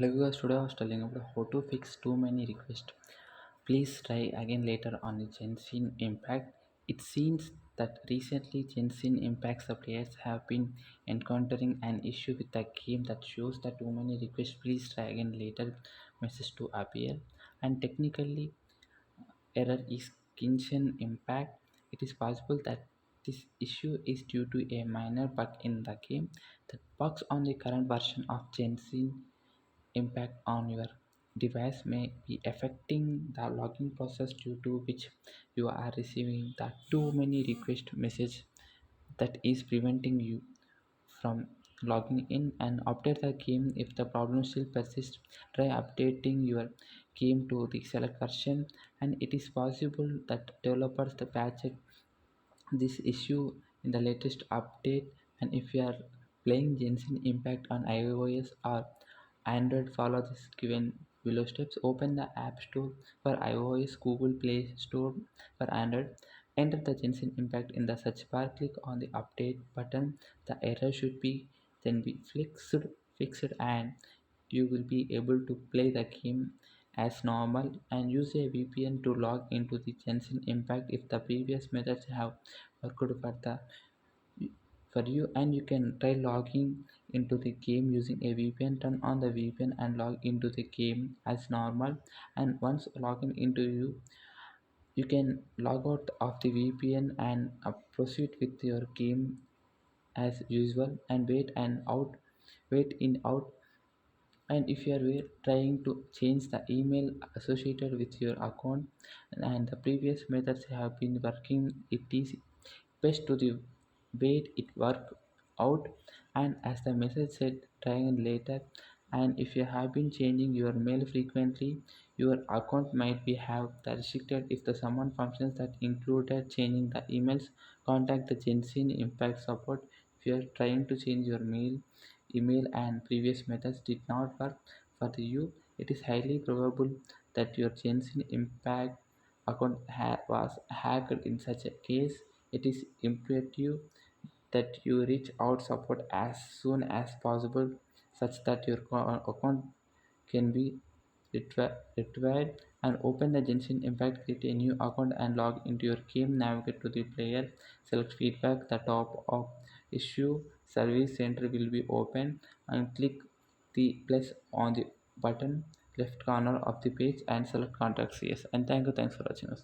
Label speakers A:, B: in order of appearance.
A: Hello viewers, today I was telling about how to fix too many requests. Please try again later on the Genshin impact. It seems that recently Genshin impacts the players have been encountering an issue with the game that shows that too many requests. Please try again later message to appear. And technically error is Genshin impact. It is possible that this issue is due to a minor bug in the game. The bugs on the current version of Genshin impact on your device may be affecting the login process, due to which you are receiving the too many request message that is preventing you from logging in. And update the game. If the problem still persists, try updating your game to the select version, and it is possible that developers the patch this issue in the latest update. And if you are playing Genshin Impact on iOS or Android, follow this given below steps. Open the App Store for iOS, Google Play Store for Android. Enter the Genshin Impact in the search bar. Click on the update button. The error should be then be fixed, and you will be able to play the game as normal. And use a VPN to log into the Genshin Impact if the previous methods have worked for you. And you can try logging into the game using a VPN. Turn on the VPN and log into the game as normal. And once logging into you can log out of the VPN and proceed with your game as usual, and wait in out. And if you are trying to change the email associated with your account and the previous methods have been working, it is best to the wait it work out. And as the message said, try again later. And if you have been changing your mail frequently, your account might be have the restricted if the summon functions that included changing the emails. Contact the Genshin impact support if you are trying to change your email and previous methods did not work for you. It is highly probable that your Genshin impact account was hacked. In such a case, it is imperative that you reach out support as soon as possible, such that your account can be retrieved. And open the Genshin Impact, create a new account and log into your game. Navigate to the player, select feedback. The top of issue service center will be open, and click the plus on the button left corner of the page and select contacts. Yes, and thanks for watching us.